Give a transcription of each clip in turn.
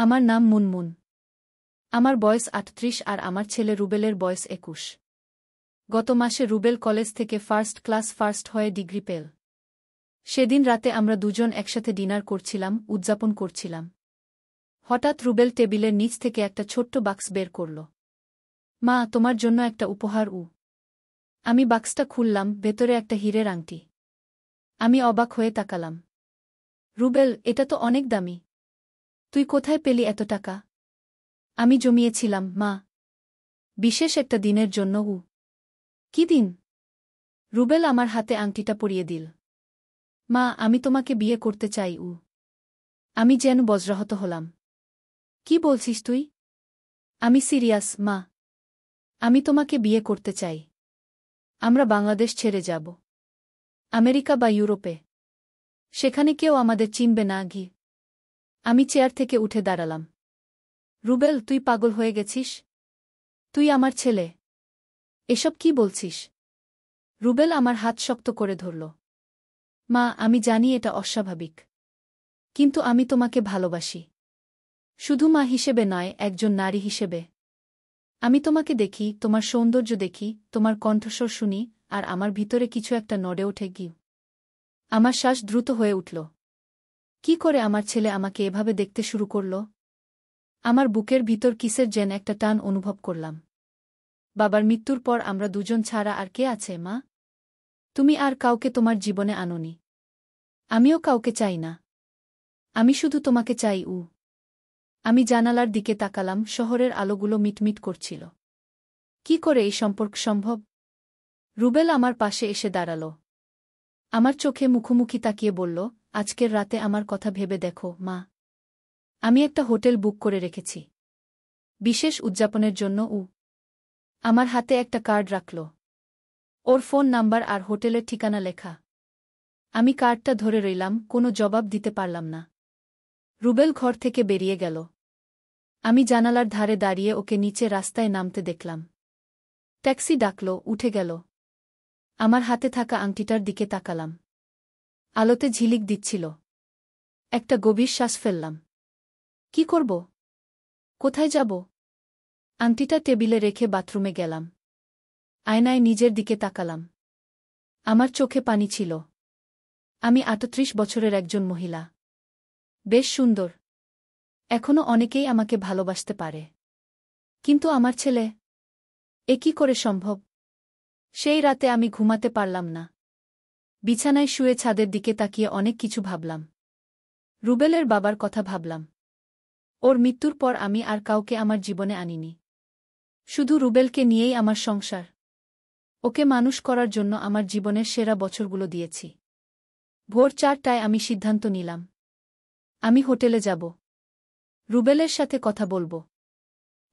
আমার নাম মুনমুন। আমার বয়স ৩৮ আর আমার ছেলে রুবেলের বয়স ২১। গত মাসে রুবেল কলেজ থেকে ফার্স্ট ক্লাস ফার্স্ট হয়ে ডিগ্রি পেল। সেদিন রাতে আমরা দুজন একসাথে ডিনার করছিলাম, উদযাপন করছিলাম। হঠাৎ রুবেল টেবিলের নিচ থেকে একটা ছোট্ট বাক্স বের করল। মা, তোমার জন্য একটা উপহার। আমি বাক্সটা খুললাম, ভেতরে একটা হীরের আংটি। আমি অবাক হয়ে তাকালাম। রুবেল, এটা তো অনেক দামি। তুই কোথায় পেলি এত টাকা? আমি জমিয়েছিলাম, মা। বিশেষ একটা দিনের জন্য। কি দিন? রুবেল আমার হাতে আংটিটা পরিয়ে দিল। মা, আমি তোমাকে বিয়ে করতে চাই। আমি যেন বজ্রাহত হলাম। কি বলছিস তুই? আমি সিরিয়াস, মা। আমি তোমাকে বিয়ে করতে চাই। আমরা বাংলাদেশ ছেড়ে যাব। আমেরিকা বা ইউরোপে। সেখানে কেউ আমাদের চিনবে না। আমি চেয়ার থেকে উঠে দাঁড়ালাম। রুবেল, তুই পাগল হয়ে গেছিস? তুই আমার ছেলে। এসব কি বলছিস? রুবেল আমার হাত শক্ত করে ধরল। মা, আমি জানি এটা অস্বাভাবিক। কিন্তু আমি তোমাকে ভালোবাসি। শুধু মা হিসেবে নয়, একজন নারী হিসেবে। আমি তোমাকে দেখি, তোমার সৌন্দর্য দেখি, তোমার কণ্ঠস্বর শুনি, আর আমার ভিতরে কিছু একটা নড়ে ওঠে। আমার শ্বাস দ্রুত হয়ে উঠল। কি করে আমার ছেলে আমাকে এভাবে দেখতে শুরু করল? আমার বুকের ভিতর কিসের যেন একটা টান অনুভব করলাম। বাবার মৃত্যুর পর আমরা দুজন ছাড়া আর কে আছে, মা? তুমি আর কাউকে তোমার জীবনে আনোনি। আমিও কাউকে চাই না। আমি শুধু তোমাকে চাই। আমি জানালার দিকে তাকালাম, শহরের আলোগুলো মিটমিট করছিল। কি করে এই সম্পর্ক সম্ভব? রুবেল আমার পাশে এসে দাঁড়াল। আমার চোখে মুখোমুখি তাকিয়ে বলল, আজকের রাতে আমার কথা ভেবে দেখো, মা। আমি একটা হোটেল বুক করে রেখেছি। বিশেষ উদযাপনের জন্য। আমার হাতে একটা কার্ড রাখল। ওর ফোন নাম্বার আর হোটেলের ঠিকানা লেখা। আমি কার্ডটা ধরে রইলাম, কোনো জবাব দিতে পারলাম না। রুবেল ঘর থেকে বেরিয়ে গেল। আমি জানালার ধারে দাঁড়িয়ে ওকে নিচে রাস্তায় নামতে দেখলাম। ট্যাক্সি ডাকল, উঠে গেল। আমার হাতে থাকা আংটিটার দিকে তাকালাম। আলোতে ঝিলিক দিচ্ছিল। একটা গভীর শ্বাস ফেললাম। কি করব? কোথায় যাব? আংটিটা টেবিলে রেখে বাথরুমে গেলাম। আয়নায় নিজের দিকে তাকালাম। আমার চোখে পানি ছিল। আমি ৩৮ বছরের একজন মহিলা। বেশ সুন্দর। এখনো অনেকেই আমাকে ভালোবাসতে পারে। কিন্তু আমার ছেলে? এ কি করে সম্ভব? সেই রাতে আমি ঘুমাতে পারলাম না। বিছানায় শুয়ে ছাদের দিকে তাকিয়ে অনেক কিছু ভাবলাম। রুবেলের বাবার কথা ভাবলাম। ওর মৃত্যুর পর আমি আর কাউকে আমার জীবনে আনিনি। শুধু রুবেলকে নিয়েই আমার সংসার। ওকে মানুষ করার জন্য আমার জীবনের সেরা বছরগুলো দিয়েছি। ভোর ৪টায় আমি সিদ্ধান্ত নিলাম। আমি হোটেলে যাব। রুবেলের সাথে কথা বলবো।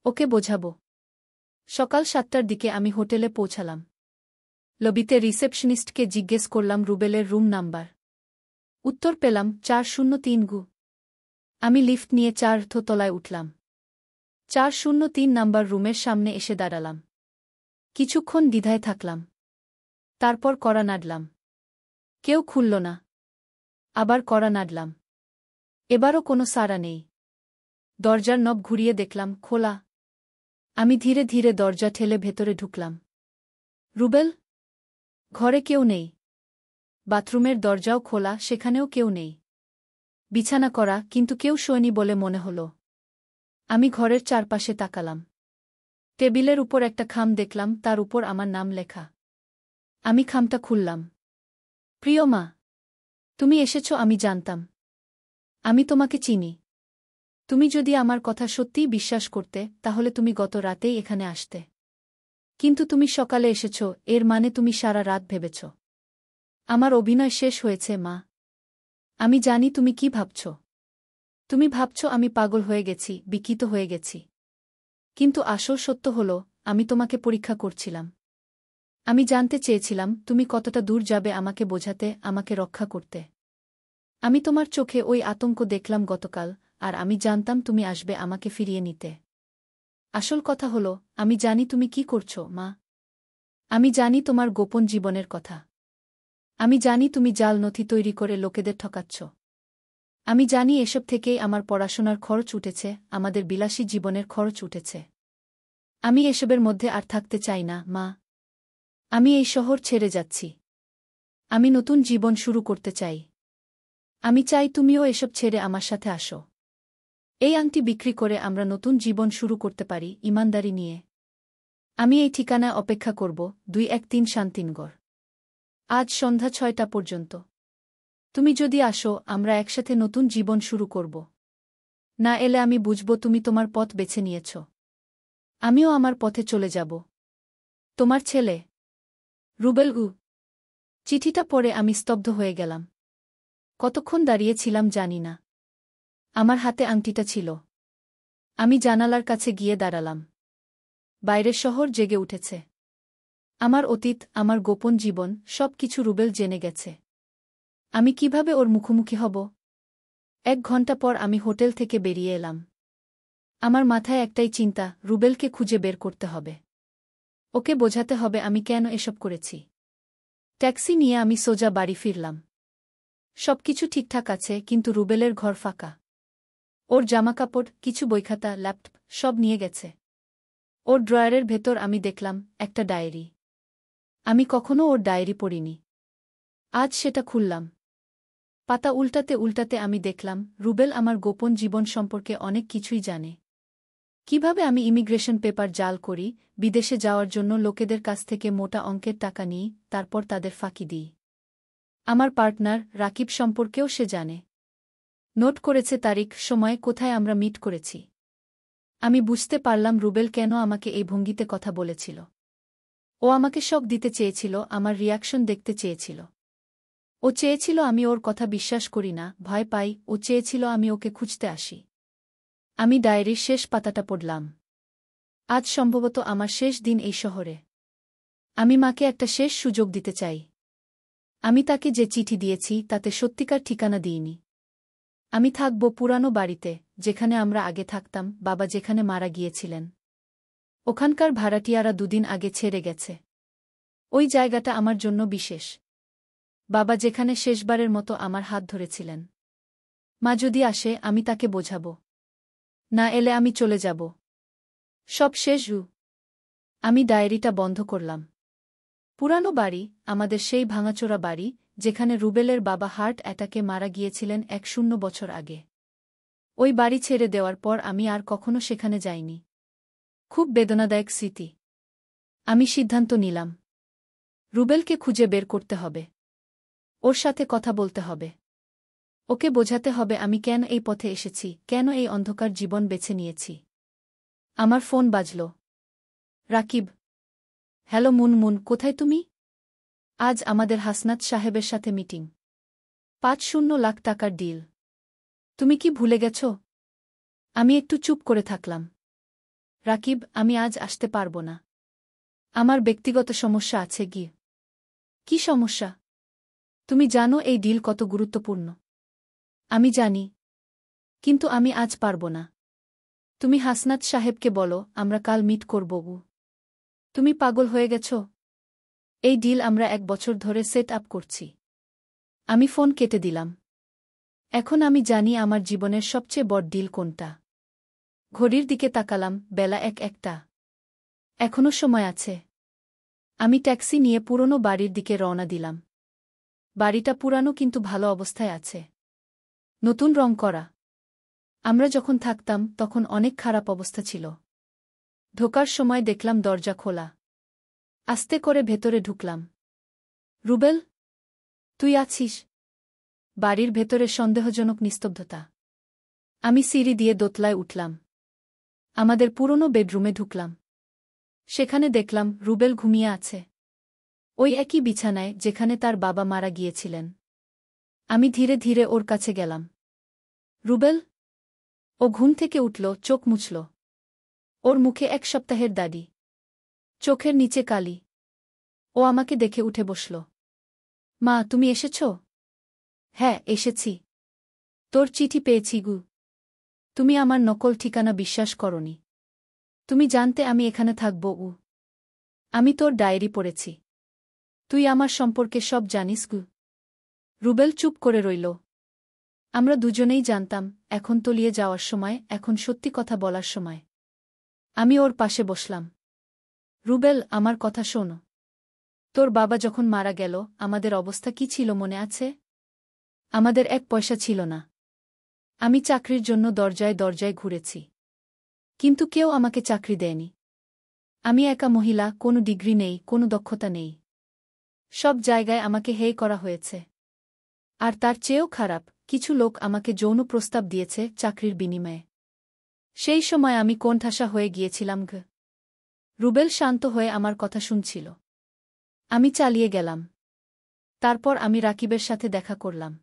ওকে বোঝাবো। সকাল ৭টার দিকে আমি হোটেলে পৌঁছালাম। লবিতে রিসেপশনিস্টকে জিজ্ঞেস করলাম রুবেলের রুম নাম্বার। উত্তর পেলাম ৪০৩। আমি লিফট নিয়ে ৪th তলায় উঠলাম। ৪০৩ নাম্বার রুমের সামনে এসে দাঁড়ালাম। কিছুক্ষণ দ্বিধায় থাকলাম। তারপর কড়া নাড়লাম। কেউ খুলল না। আবার কড়া নাড়লাম। এবারও কোনো সাড়া নেই। দরজার নব ঘুরিয়ে দেখলাম খোলা। আমি ধীরে ধীরে দরজা ঠেলে ভেতরে ঢুকলাম। রুবেল? ঘরে কেউ নেই। বাথরুমের দরজাও খোলা, সেখানেও কেউ নেই। বিছানা করা, কিন্তু কেউ শোয়নি বলে মনে হল। আমি ঘরের চারপাশে তাকালাম। টেবিলের উপর একটা খাম দেখলাম, তার উপর আমার নাম লেখা। আমি খামটা খুললাম। প্রিয় মা, তুমি এসেছ, আমি জানতাম। আমি তোমাকে চিনি। তুমি যদি আমার কথা সত্যিই বিশ্বাস করতে, তাহলে তুমি গত রাতেই এখানে আসতে। কিন্তু তুমি সকালে এসেছ, এর মানে তুমি সারা রাত ভেবেছ। আমার অভিনয় শেষ হয়েছে, মা। আমি জানি তুমি কি ভাবছ। তুমি ভাবছ আমি পাগল হয়ে গেছি, বিকৃত হয়ে গেছি। কিন্তু আসল সত্য হল, আমি তোমাকে পরীক্ষা করছিলাম। আমি জানতে চেয়েছিলাম তুমি কতটা দূর যাবে আমাকে বোঝাতে, আমাকে রক্ষা করতে। আমি তোমার চোখে ওই আতঙ্ক দেখলাম গতকাল, আর আমি জানতাম তুমি আসবে আমাকে ফিরিয়ে নিতে। আসল কথা হল, আমি জানি তুমি কি করছ, মা। আমি জানি তোমার গোপন জীবনের কথা। আমি জানি তুমি জাল নথি তৈরি করে লোকেদের ঠকাচ্ছ। আমি জানি এসব থেকেই আমার পড়াশোনার খরচ উঠেছে, আমাদের বিলাসী জীবনের খরচ উঠেছে। আমি এসবের মধ্যে আর থাকতে চাই না, মা। আমি এই শহর ছেড়ে যাচ্ছি। আমি নতুন জীবন শুরু করতে চাই। আমি চাই তুমিও এসব ছেড়ে আমার সাথে আসো। এই আংটি বিক্রি করে আমরা নতুন জীবন শুরু করতে পারি, ইমানদারি নিয়ে। আমি এই ঠিকানায় অপেক্ষা করব, 213 শান্তিনগর। আজ সন্ধ্যা 6টা পর্যন্ত। তুমি যদি আসো, আমরা একসাথে নতুন জীবন শুরু করব। না এলে আমি বুঝব তুমি তোমার পথ বেছে নিয়েছ। আমিও আমার পথে চলে যাব। তোমার ছেলে, রুবেল। চিঠিটা পড়ে আমি স্তব্ধ হয়ে গেলাম। কতক্ষণ দাঁড়িয়েছিলাম জানি না। আমার হাতে আংটিটা ছিল। আমি জানালার কাছে গিয়ে দাঁড়ালাম। বাইরের শহর জেগে উঠেছে। আমার অতীত, আমার গোপন জীবন, সব কিছু রুবেল জেনে গেছে। আমি কিভাবে ওর মুখোমুখি হব? 1 ঘণ্টা পর আমি হোটেল থেকে বেরিয়ে এলাম। আমার মাথায় একটাই চিন্তা, রুবেলকে খুঁজে বের করতে হবে। ওকে বোঝাতে হবে আমি কেন এসব করেছি। ট্যাক্সি নিয়ে আমি সোজা বাড়ি ফিরলাম। সবকিছু ঠিকঠাক আছে, কিন্তু রুবেলের ঘর ফাঁকা। ওর জামাকাপড়, কিছু বইখাতা, ল্যাপটপ সব নিয়ে গেছে। ওর ড্রয়ারের ভেতর আমি দেখলাম একটা ডায়েরি। আমি কখনো ওর ডায়েরি পড়িনি। আজ সেটা খুললাম। পাতা উল্টাতে উল্টাতে আমি দেখলাম রুবেল আমার গোপন জীবন সম্পর্কে অনেক কিছুই জানে। কিভাবে আমি ইমিগ্রেশন পেপার জাল করি, বিদেশে যাওয়ার জন্য লোকেদের কাছ থেকে মোটা অঙ্কের টাকা নিই, তারপর তাদের ফাঁকি দিই। আমার পার্টনার রাকিব সম্পর্কেও সে জানে। নোট করেছে তারিখ, সময়, কোথায় আমরা মিট করেছি। আমি বুঝতে পারলাম রুবেল কেন আমাকে এই ভঙ্গিতে কথা বলেছিল। ও আমাকে শক দিতে চেয়েছিল, আমার রিয়াকশন দেখতে চেয়েছিল। ও চেয়েছিল আমি ওর কথা বিশ্বাস করি না, ভয় পাই। ও চেয়েছিল আমি ওকে খুঁজতে আসি। আমি ডায়েরির শেষ পাতাটা পড়লাম। আজ সম্ভবত আমার শেষ দিন এই শহরে। আমি মাকে একটা শেষ সুযোগ দিতে চাই। আমি তাকে যে চিঠি দিয়েছি তাতে সত্যিকার ঠিকানা দিইনি। আমি থাকব পুরানো বাড়িতে, যেখানে আমরা আগে থাকতাম, বাবা যেখানে মারা গিয়েছিলেন। ওখানকার ভাড়াটিয়ারা 2 দিন আগে ছেড়ে গেছে। ওই জায়গাটা আমার জন্য বিশেষ। বাবা যেখানে শেষবারের মতো আমার হাত ধরেছিলেন। মা যদি আসে আমি তাকে বোঝাব। না এলে আমি চলে যাব। সব শেষ। আমি ডায়েরিটা বন্ধ করলাম। পুরানো বাড়ি, আমাদের সেই ভাঙাচোরা বাড়ি, যেখানে রুবেলের বাবা হার্ট অ্যাটাকে মারা গিয়েছিলেন 1 বছর আগে। ওই বাড়ি ছেড়ে দেওয়ার পর আমি আর কখনো সেখানে যাইনি। খুব বেদনাদায়ক স্মৃতি। আমি সিদ্ধান্ত নিলাম, রুবেলকে খুঁজে বের করতে হবে। ওর সাথে কথা বলতে হবে। ওকে বোঝাতে হবে আমি কেন এই পথে এসেছি, কেন এই অন্ধকার জীবন বেছে নিয়েছি। আমার ফোন বাজল। রাকিব। হ্যালো মুনমুন, কোথায় তুমি? আজ আমাদের হাসনাত সাহেবের সাথে মিটিং। 5 লাখ টাকার ডিল। তুমি কি ভুলে গেছ? আমি একটু চুপ করে থাকলাম। রাকিব, আমি আজ আসতে পারব না। আমার ব্যক্তিগত সমস্যা আছে। কি সমস্যা? তুমি জানো এই ডিল কত গুরুত্বপূর্ণ। আমি জানি, কিন্তু আমি আজ পারব না। তুমি হাসনাত সাহেবকে বলো আমরা কাল মিট করব। তুমি পাগল হয়ে গেছ? এই ডিল আমরা 1 বছর ধরে সেট আপ করছি। আমি ফোন কেটে দিলাম। এখন আমি জানি আমার জীবনের সবচেয়ে বড় ডিল কোনটা। ঘড়ির দিকে তাকালাম, বেলা 1-1টা। এখনো সময় আছে। আমি ট্যাক্সি নিয়ে পুরনো বাড়ির দিকে রওনা দিলাম। বাড়িটা পুরানো কিন্তু ভালো অবস্থায় আছে। নতুন রং করা। আমরা যখন থাকতাম তখন অনেক খারাপ অবস্থা ছিল। ঢোকার সময় দেখলাম দরজা খোলা। আস্তে করে ভেতরে ঢুকলাম। রুবেল, তুই আছিস? বাড়ির ভেতরে সন্দেহজনক নিস্তব্ধতা। আমি সিঁড়ি দিয়ে দোতলায় উঠলাম। আমাদের পুরনো বেডরুমে ঢুকলাম। সেখানে দেখলাম রুবেল ঘুমিয়ে আছে। ওই একই বিছানায় যেখানে তার বাবা মারা গিয়েছিলেন। আমি ধীরে ধীরে ওর কাছে গেলাম। রুবেল? ও ঘুম থেকে উঠল, চোখ মুছল। ওর মুখে 1 সপ্তাহের দাড়ি। চোখের নিচে কালি। ও আমাকে দেখে উঠে বসল। মা, তুমি এসেছ? হ্যাঁ, এসেছি। তোর চিঠি পেয়েছি। তুমি আমার নকল ঠিকানা বিশ্বাস করনি। তুমি জানতে আমি এখানে থাকব। আমি তোর ডায়েরি পড়েছি। তুই আমার সম্পর্কে সব জানিস। রুবেল চুপ করে রইল। আমরা দুজনেই জানতাম, এখন তলিয়ে যাওয়ার সময়, এখন সত্যি কথা বলার সময়। আমি ওর পাশে বসলাম। রুবেল, আমার কথা শোনো। তোর বাবা যখন মারা গেল, আমাদের অবস্থা কি ছিল মনে আছে? আমাদের এক পয়সা ছিল না। আমি চাকরির জন্য দরজায় দরজায় ঘুরেছি। কিন্তু কেউ আমাকে চাকরি দেয়নি। আমি একা মহিলা, কোনো ডিগ্রি নেই, কোনো দক্ষতা নেই। সব জায়গায় আমাকে হেয় করা হয়েছে। আর তার চেয়েও খারাপ, কিছু লোক আমাকে যৌন প্রস্তাব দিয়েছে চাকরির বিনিময়ে। সেই সময় আমি কোণঠাসা হয়ে গিয়েছিলাম। রুবেল শান্ত হয়ে আমার কথা শুনছিল। আমি চালিয়ে গেলাম। তারপর আমি রাকিবের সাথে দেখা করলাম।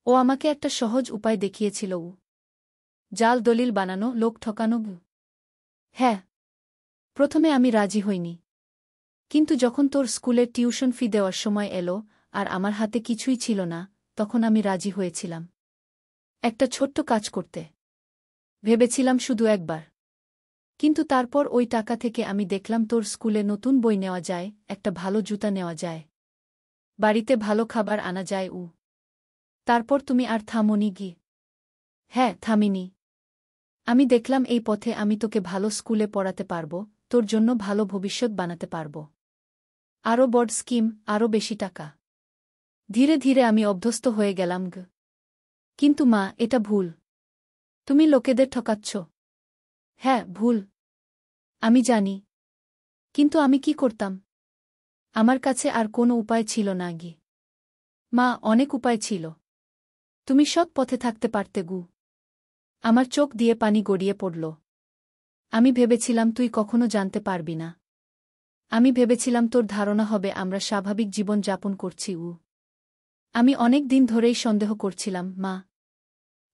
ও আমাকে একটা সহজ উপায় দেখিয়েছিল। জাল দলিল বানানো, লোক ঠকানো। হ্যাঁ, প্রথমে আমি রাজি হইনি। কিন্তু যখন তোর স্কুলের টিউশন ফি দেওয়ার সময় এলো, আর আমার হাতে কিছুই ছিল না, তখন আমি রাজি হয়েছিলাম। একটা ছোট্ট কাজ করতে ভেবেছিলাম শুধু একবার। কিন্তু তারপর ওই টাকা থেকে আমি দেখলাম তোর স্কুলে নতুন বই নেওয়া যায়, একটা ভালো জুতা নেওয়া যায়, বাড়িতে ভালো খাবার আনা যায়। তারপর তুমি আর থামোনি গি? হ্যাঁ, থামিনি। আমি দেখলাম এই পথে আমি তোকে ভালো স্কুলে পড়াতে পারব, তোর জন্য ভালো ভবিষ্যৎ বানাতে পারব। আরও বড় স্কিম, আরও বেশি টাকা। ধীরে ধীরে আমি অভ্যস্ত হয়ে গেলাম। কিন্তু মা, এটা ভুল। তুমি লোকেদের ঠকাচ্ছ। হ্যাঁ, ভুল। আমি জানি। কিন্তু আমি কি করতাম? আমার কাছে আর কোনো উপায় ছিল না গি। মা, অনেক উপায় ছিল। তুমি সৎ পথে থাকতে পারতে। আমার চোখ দিয়ে পানি গড়িয়ে পড়ল। আমি ভেবেছিলাম তুই কখনো জানতে পারবি না। আমি ভেবেছিলাম তোর ধারণা হবে আমরা স্বাভাবিক জীবন যাপন করছি। আমি অনেক দিন ধরেই সন্দেহ করছিলাম, মা।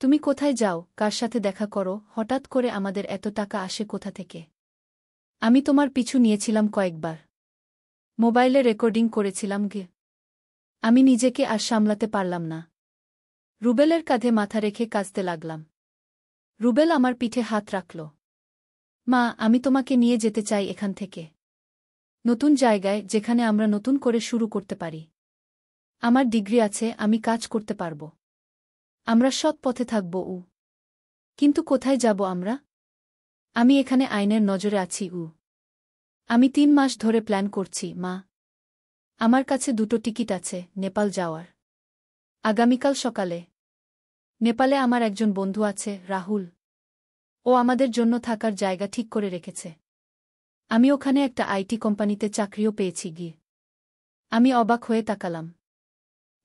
তুমি কোথায় যাও, কার সাথে দেখা করো, হঠাৎ করে আমাদের এত টাকা আসে কোথা থেকে? আমি তোমার পিছু নিয়েছিলাম কয়েকবার। মোবাইলে রেকর্ডিং করেছিলাম। আমি নিজেকে আর সামলাতে পারলাম না। রুবেলের কাঁধে মাথা রেখে কাঁদতে লাগলাম। রুবেল আমার পিঠে হাত রাখল। মা, আমি তোমাকে নিয়ে যেতে চাই এখান থেকে। নতুন জায়গায়, যেখানে আমরা নতুন করে শুরু করতে পারি। আমার ডিগ্রি আছে, আমি কাজ করতে পারব। আমরা সৎ পথে থাকব। কিন্তু কোথায় যাব আমরা? আমি এখানে আইনের নজরে আছি। আমি 3 মাস ধরে প্ল্যান করছি, মা। আমার কাছে 2টো টিকিট আছে নেপাল যাওয়ার। আগামীকাল সকালে। নেপালে আমার একজন বন্ধু আছে, রাহুল। ও আমাদের জন্য থাকার জায়গা ঠিক করে রেখেছে। আমি ওখানে একটা আইটি কোম্পানিতে চাকরিও পেয়েছি। আমি অবাক হয়ে তাকালাম।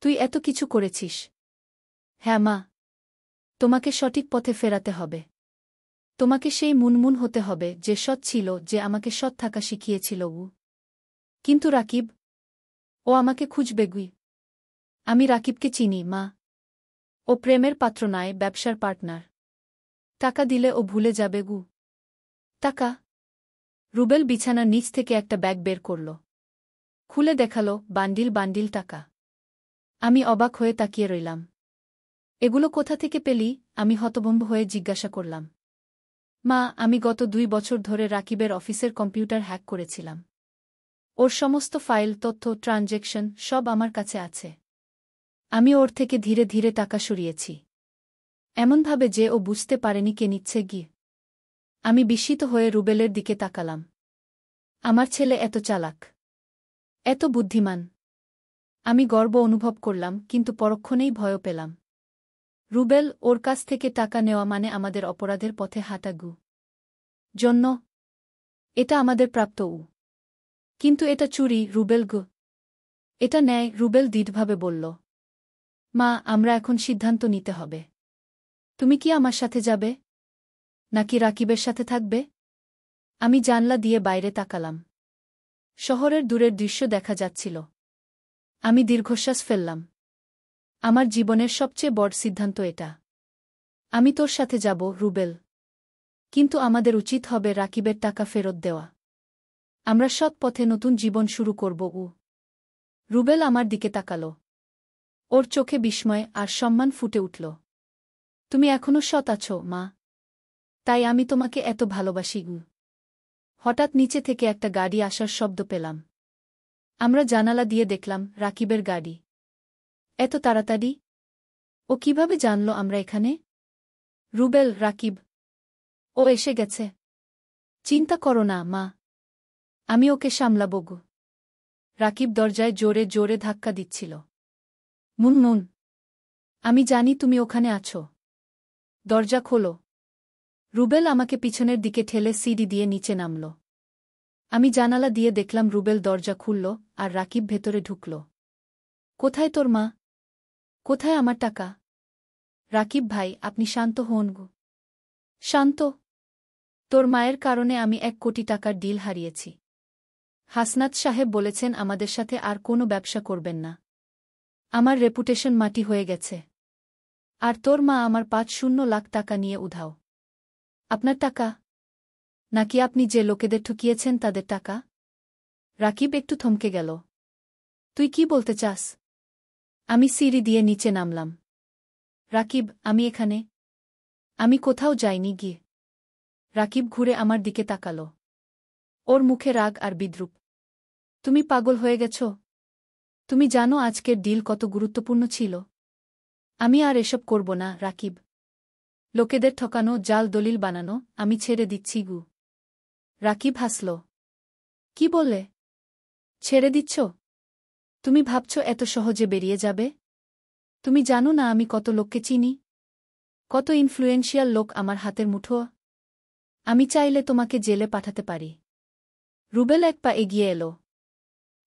তুই এত কিছু করেছিস? হ্যাঁ মা। তোমাকে সঠিক পথে ফেরাতে হবে। তোমাকে সেই মুনমুন হতে হবে যে সৎ ছিল, যে আমাকে সৎ থাকা শিখিয়েছিল। কিন্তু রাকিব? ও আমাকে খুঁজবে। আমি রাকিবকে চিনি, মা। ও প্রেমের পাত্র নয়, ব্যবসার পার্টনার। টাকা দিলে ও ভুলে যাবে। টাকা? রুবেল বিছানার নিচ থেকে একটা ব্যাগ বের করল। খুলে দেখালো, বান্ডিল বান্ডিল টাকা। আমি অবাক হয়ে তাকিয়ে রইলাম। এগুলো কোথা থেকে পেলি? আমি হতভম্ব হয়ে জিজ্ঞাসা করলাম। মা, আমি গত 2 বছর ধরে রাকিবের অফিসের কম্পিউটার হ্যাক করেছিলাম। ওর সমস্ত ফাইল, তথ্য, ট্রানজ্যাকশন সব আমার কাছে আছে। আমি ওর থেকে ধীরে ধীরে টাকা সরিয়েছি, এমনভাবে যে ও বুঝতে পারেনি কে নিচ্ছে। আমি বিস্মিত হয়ে রুবেলের দিকে তাকালাম। আমার ছেলে এত চালাক, এত বুদ্ধিমান। আমি গর্ব অনুভব করলাম, কিন্তু পরক্ষণেই ভয়ও পেলাম। রুবেল, ওর কাছ থেকে টাকা নেওয়া মানে আমাদের অপরাধের পথে হাঁটা। জন্য এটা আমাদের প্রাপ্ত। কিন্তু এটা চুরি, রুবেল। এটা ন্যায়, রুবেল দৃঢ়ভাবে বলল। মা, আমরা এখন সিদ্ধান্ত নিতে হবে। তুমি কি আমার সাথে যাবে, নাকি রাকিবের সাথে থাকবে? আমি জানলা দিয়ে বাইরে তাকালাম। শহরের দূরের দৃশ্য দেখা যাচ্ছিল। আমি দীর্ঘশ্বাস ফেললাম। আমার জীবনের সবচেয়ে বড় সিদ্ধান্ত এটা। আমি তোর সাথে যাব, রুবেল। কিন্তু আমাদের উচিত হবে রাকিবের টাকা ফেরত দেওয়া। আমরা সৎ পথে নতুন জীবন শুরু করব। রুবেল আমার দিকে তাকাল। ওর চোখে বিস্ময় আর সম্মান ফুটে উঠল। তুমি এখনো সৎ আছো, মা। তাই আমি তোমাকে এত ভালোবাসি। হঠাৎ নিচে থেকে একটা গাড়ি আসার শব্দ পেলাম। আমরা জানালা দিয়ে দেখলাম রাকিবের গাড়ি। এত তাড়াতাড়ি? ও কিভাবে জানল আমরা এখানে? রুবেল, রাকিব। ও এসে গেছে। চিন্তা করো না, মা। আমি ওকে সামলাবো গো। রাকিব দরজায় জোরে জোরে ধাক্কা দিচ্ছিল। মুনমুন, আমি জানি তুমি ওখানে আছো। দরজা খোলো। রুবেল আমাকে পিছনের দিকে ঠেলে সিঁড়ি দিয়ে নিচে নামল। আমি জানালা দিয়ে দেখলাম রুবেল দরজা খুলল আর রাকিব ভেতরে ঢুকল। কোথায় তোর মা? কোথায় আমার টাকা? রাকিব ভাই, আপনি শান্ত হন গো। শান্ত? তোর মায়ের কারণে আমি 1 কোটি টাকার ডিল হারিয়েছি। হাসনাত সাহেব বলেছেন আমাদের সাথে আর কোনো ব্যবসা করবেন না। আমার রেপুটেশন মাটি হয়ে গেছে। আর তোর মা আমার 5-0 লাখ টাকা নিয়ে উধাও। আপনার টাকা? নাকি আপনি যে লোকেদের ঠকিয়েছেন তাদের টাকা? রাকিব একটু থমকে গেল। তুই কি বলতে চাস? আমি সিঁড়ি দিয়ে নিচে নামলাম। রাকিব, আমি এখানে। আমি কোথাও যাইনি গিয়ে। রাকিব ঘুরে আমার দিকে তাকাল। ওর মুখে রাগ আর বিদ্রূপ। তুমি পাগল হয়ে গেছ? তুমি জানো আজকের ডিল কত গুরুত্বপূর্ণ ছিল? আমি আর এসব করব না, রাকিব। লোকেদের ঠকানো, জাল দলিল বানানো, আমি ছেড়ে দিচ্ছি গু। রাকিব হাসল। কি বললে? ছেড়ে দিচ্ছ? তুমি ভাবছ এত সহজে বেরিয়ে যাবে? তুমি জানো না আমি কত লোককে চিনি? কত ইনফ্লুয়েন্সিয়াল লোক আমার হাতের মুঠো। আমি চাইলে তোমাকে জেলে পাঠাতে পারি। রুবেল এক পা এগিয়ে এলো।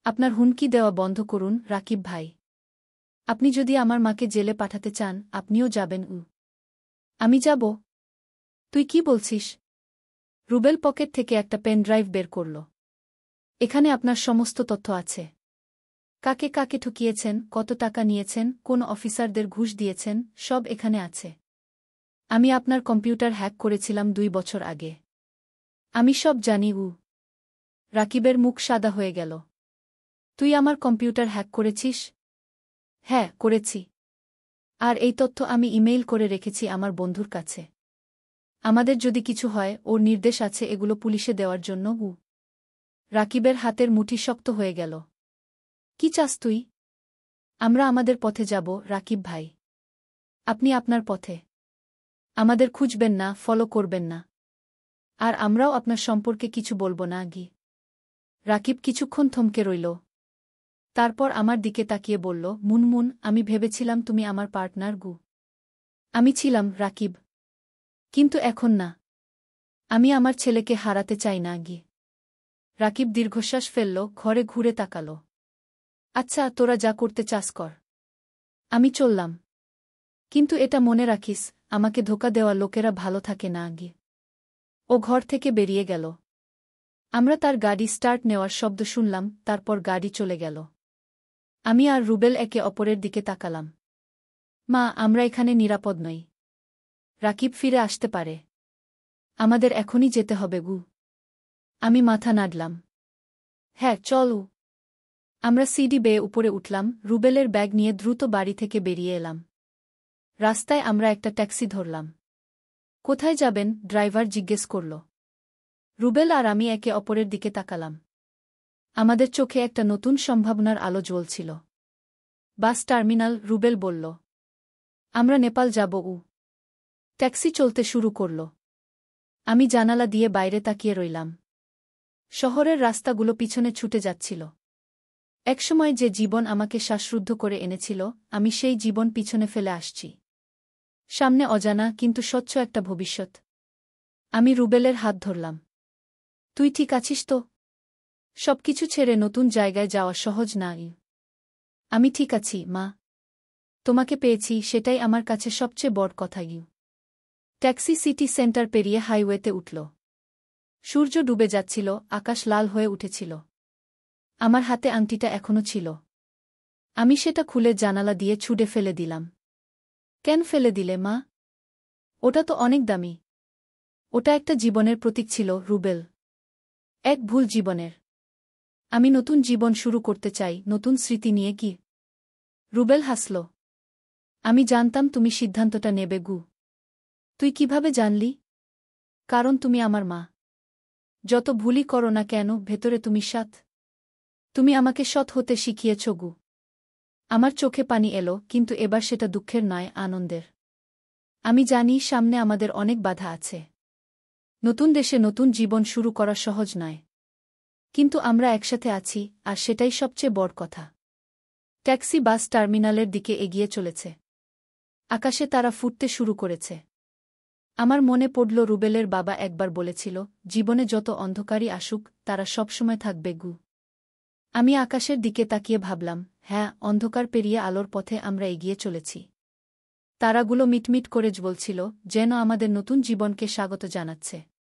আপনার হুমকি দেওয়া বন্ধ করুন, রাকিব ভাই। আপনি যদি আমার মাকে জেলে পাঠাতে চান, আপনিও যাবেন। আমি যাব? তুই কি বলছিস? রুবেল পকেট থেকে একটা পেন ড্রাইভ বের করল। এখানে আপনার সমস্ত তথ্য আছে। কাকে কাকে ঠকিয়েছেন, কত টাকা নিয়েছেন, কোন অফিসারদের ঘুষ দিয়েছেন, সব এখানে আছে। আমি আপনার কম্পিউটার হ্যাক করেছিলাম 2 বছর আগে। আমি সব জানি। রাকিবের মুখ সাদা হয়ে গেল। তুই আমার কম্পিউটার হ্যাক করেছিস? হ্যাঁ, করেছি। আর এই তথ্য আমি ইমেইল করে রেখেছি আমার বন্ধুর কাছে। আমাদের যদি কিছু হয়, ওর নির্দেশ আছে এগুলো পুলিশে দেওয়ার জন্য। রাকিবের হাতের মুঠি শক্ত হয়ে গেল। কি চাস তুই? আমরা আমাদের পথে যাব, রাকিব ভাই। আপনি আপনার পথে। আমাদের খুঁজবেন না, ফলো করবেন না। আর আমরাও আপনার সম্পর্কে কিছু বলবো না গি। রাকিব কিছুক্ষণ থমকে রইল। তারপর আমার দিকে তাকিয়ে বলল, মুনমুন, আমি ভেবেছিলাম তুমি আমার পার্টনার গু। আমি ছিলাম, রাকিব। কিন্তু এখন না। আমি আমার ছেলেকে হারাতে চাই না গি। রাকিব দীর্ঘশ্বাস ফেলল, ঘরে ঘুরে তাকাল। আচ্ছা, তোরা যা করতে চাস কর। আমি চললাম। কিন্তু এটা মনে রাখিস, আমাকে ধোঁকা দেওয়া লোকেরা ভালো থাকে না গি। ও ঘর থেকে বেরিয়ে গেল। আমরা তার গাড়ি স্টার্ট নেওয়ার শব্দ শুনলাম, তারপর গাড়ি চলে গেল। আমি আর রুবেল একে অপরের দিকে তাকালাম। মা, আমরা এখানে নিরাপদ নই। রাকিব ফিরে আসতে পারে। আমাদের এখনই যেতে হবে গু। আমি মাথা নাড়লাম। হ্যাঁ, চল। আমরা সিঁড়ি বেয়ে উপরে উঠলাম, রুবেলের ব্যাগ নিয়ে দ্রুত বাড়ি থেকে বেরিয়ে এলাম। রাস্তায় আমরা একটা ট্যাক্সি ধরলাম। কোথায় যাবেন? ড্রাইভার জিজ্ঞেস করল। রুবেল আর আমি একে অপরের দিকে তাকালাম। আমাদের চোখে একটা নতুন সম্ভাবনার আলো জ্বলছিল। বাস টার্মিনাল, রুবেল বলল। আমরা নেপাল যাব। ট্যাক্সি চলতে শুরু করল। আমি জানালা দিয়ে বাইরে তাকিয়ে রইলাম। শহরের রাস্তাগুলো পিছনে ছুটে যাচ্ছিল। একসময় যে জীবন আমাকে শ্বাসরুদ্ধ করে এনেছিল, আমি সেই জীবন পিছনে ফেলে আসছি। সামনে অজানা কিন্তু স্বচ্ছ একটা ভবিষ্যৎ। আমি রুবেলের হাত ধরলাম। তুই ঠিক আছিস তো? সবকিছু ছেড়ে নতুন জায়গায় যাওয়া সহজ না। আমি ঠিক আছি, মা। তোমাকে পেয়েছি, সেটাই আমার কাছে সবচেয়ে বড় কথা। ট্যাক্সি সিটি সেন্টার পেরিয়ে হাইওয়েতে উঠল। সূর্য ডুবে যাচ্ছিল, আকাশ লাল হয়ে উঠেছিল। আমার হাতে আংটিটা এখনো ছিল। আমি সেটা খুলে জানালা দিয়ে ছুঁড়ে ফেলে দিলাম। কেন ফেলে দিলে, মা? ওটা তো অনেক দামি। ওটা একটা জীবনের প্রতীক ছিল, রুবেল। এক ভুল জীবনের। আমি নতুন জীবন শুরু করতে চাই, নতুন স্মৃতি নিয়ে। কি? রুবেল হাসল। আমি জানতাম তুমি সিদ্ধান্তটা নেবে গু। তুই কিভাবে জানলি? কারণ তুমি আমার মা। যত ভুলই করো না কেন, ভেতরে তুমি সৎ। তুমি আমাকে সৎ হতে শিখিয়েছ গু। আমার চোখে পানি এলো, কিন্তু এবার সেটা দুঃখের নয়, আনন্দের। আমি জানি সামনে আমাদের অনেক বাধা আছে। নতুন দেশে নতুন জীবন শুরু করা সহজ নয়। কিন্তু আমরা একসাথে আছি, আর সেটাই সবচেয়ে বড় কথা। ট্যাক্সি বাস টার্মিনালের দিকে এগিয়ে চলেছে। আকাশে তারা ফুটতে শুরু করেছে। আমার মনে পড়ল রুবেলের বাবা একবার বলেছিল, জীবনে যত অন্ধকারই আসুক, তারা সবসময় থাকবে গু। আমি আকাশের দিকে তাকিয়ে ভাবলাম, হ্যাঁ, অন্ধকার পেরিয়ে আলোর পথে আমরা এগিয়ে চলেছি। তারাগুলো মিটমিট করে জ্বলছিল, যেন আমাদের নতুন জীবনকে স্বাগত জানাচ্ছে।